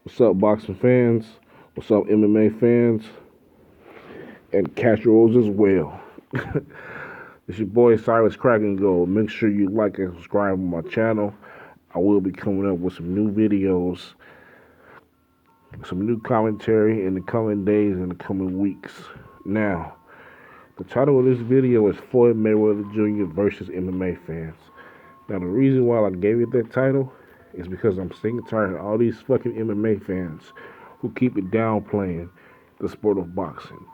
What's up, boxing fans? What's up, MMA fans? And casuals as well. It's your boy Cyrus Crack and Gold. Make sure you like and subscribe on my channel. I will be coming up with some new videos, some new commentary in the coming days and the coming weeks. Now, the title of this video is Floyd Mayweather Jr. versus MMA fans. Now, the reason why I gave it that title is because I'm sick and tired of all these fucking MMA fans who keep it downplaying the sport of boxing.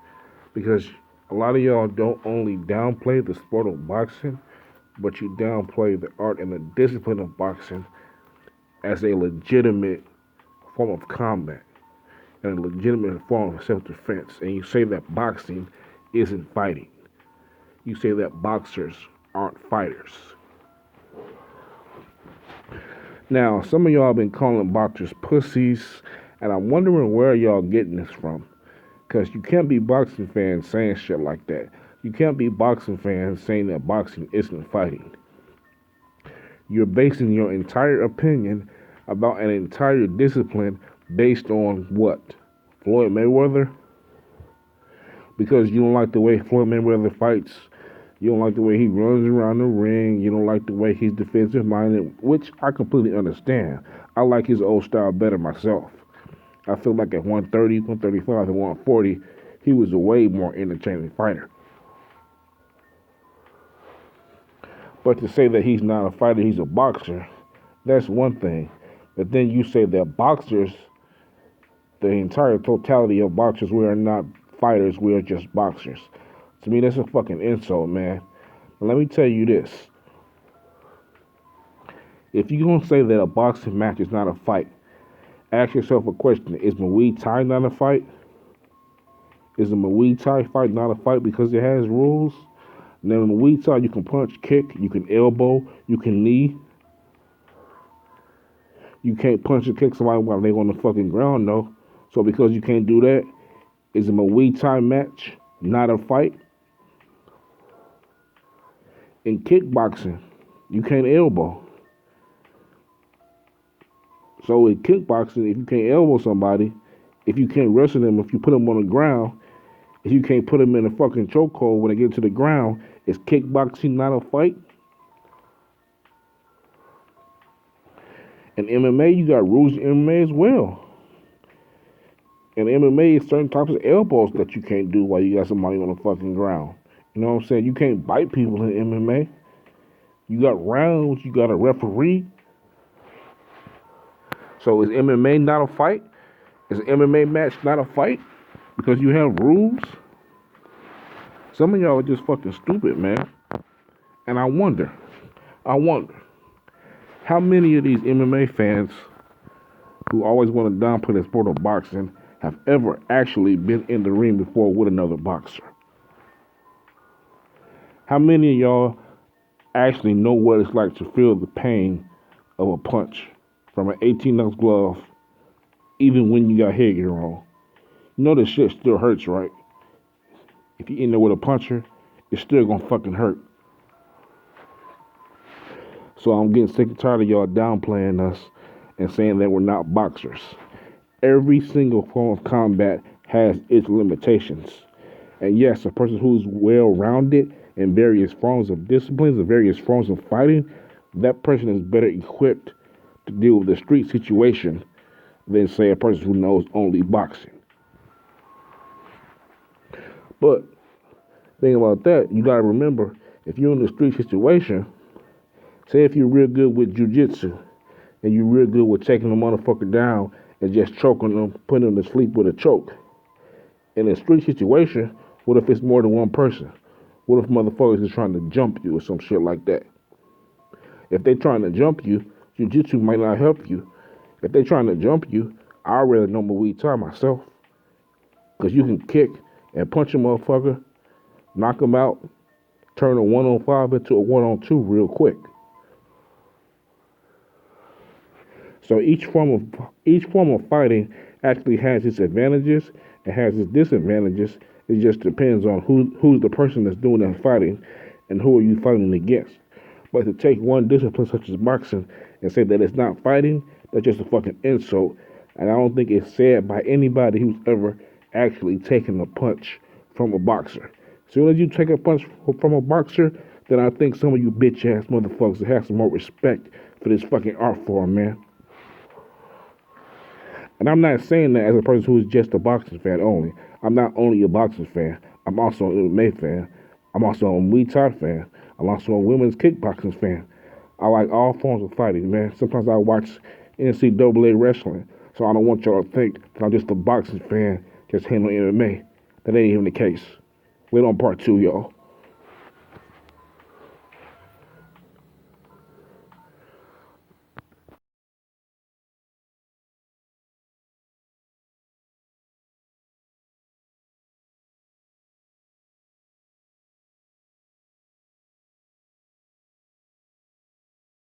Because a lot of y'all don't only downplay the sport of boxing, but you downplay the art and the discipline of boxing as a legitimate form of combat and a legitimate form of self-defense. And you say that boxing isn't fighting. You say that boxers aren't fighters. Now, some of y'all been calling boxers pussies, and I'm wondering where y'all getting this from. Because you can't be boxing fans saying shit like that. You can't be boxing fans saying that boxing isn't fighting. You're basing your entire opinion about an entire discipline based on what? Floyd Mayweather? Because you don't like the way Floyd Mayweather fights. You don't like the way he runs around the ring. You don't like the way he's defensive minded, which I completely understand. I like his old style better myself. I feel like at 130, 135, and 140, he was a way more entertaining fighter. But to say that he's not a fighter, he's a boxer, that's one thing. But then you say that boxers, the entire totality of boxers, we are not fighters, we are just boxers. To me, that's a fucking insult, man. But let me tell you this. If you're going to say that a boxing match is not a fight, ask yourself a question. Is Muay Thai not a fight? Is a Muay Thai fight not a fight because it has rules? Now, in Muay Thai, you can punch, kick, you can elbow, you can knee. You can't punch or kick somebody while they're on the fucking ground, though. So because you can't do that, is a Muay Thai match not a fight? In kickboxing, you can't elbow. So in kickboxing, if you can't elbow somebody, if you can't wrestle them, if you put them on the ground, if you can't put them in a fucking chokehold when they get to the ground, is kickboxing not a fight? In MMA, you got rules in MMA as well. In MMA, certain types of elbows that you can't do while you got somebody on the fucking ground. You know what I'm saying? You can't bite people in MMA. You got rounds, you got a referee. So is MMA not a fight? Is an MMA match not a fight? Because you have rules? Some of y'all are just fucking stupid, man. And I wonder, how many of these MMA fans who always want to downplay the sport of boxing have ever actually been in the ring before with another boxer? How many of y'all actually know what it's like to feel the pain of a punch from an 18-ounce glove, even when you got headgear on? You know this shit still hurts, right? If you're in there with a puncher, it's still gonna fucking hurt. So I'm getting sick and tired of y'all downplaying us and saying that we're not boxers. Every single form of combat has its limitations. And yes, a person who's well-rounded in various forms of disciplines and various forms of fighting, that person is better equipped to deal with the street situation than, say, a person who knows only boxing. But think about that, you gotta remember, if you're in the street situation, say if you're real good with jujitsu and you're real good with taking the motherfucker down and just choking them, putting them to sleep with a choke. In a street situation, what if it's more than one person? What if motherfuckers is trying to jump you or some shit like that? If they trying to jump you, jiu-jitsu might not help you. If they trying to jump you, I'd rather know Muay Thai myself. Because you can kick and punch a motherfucker, knock him out, turn a 1-on-5 into a 1-on-2 real quick. So each form of fighting actually has its advantages and has its disadvantages. It just depends on who's the person that's doing that fighting and who are you fighting against. But to take one discipline such as boxing and say that it's not fighting, that's just a fucking insult. And I don't think it's said by anybody who's ever actually taken a punch from a boxer. As soon as you take a punch from a boxer, then I think some of you bitch ass motherfuckers have some more respect for this fucking art form, man. And I'm not saying that as a person who is just a boxing fan only. I'm not only a boxing fan. I'm also an MMA fan. I'm also a Muay Thai fan. I'm also a women's kickboxing fan. I like all forms of fighting, man. Sometimes I watch NCAA wrestling, so I don't want y'all to think that I'm just a boxing fan just handling MMA. That ain't even the case. Wait on part two, y'all.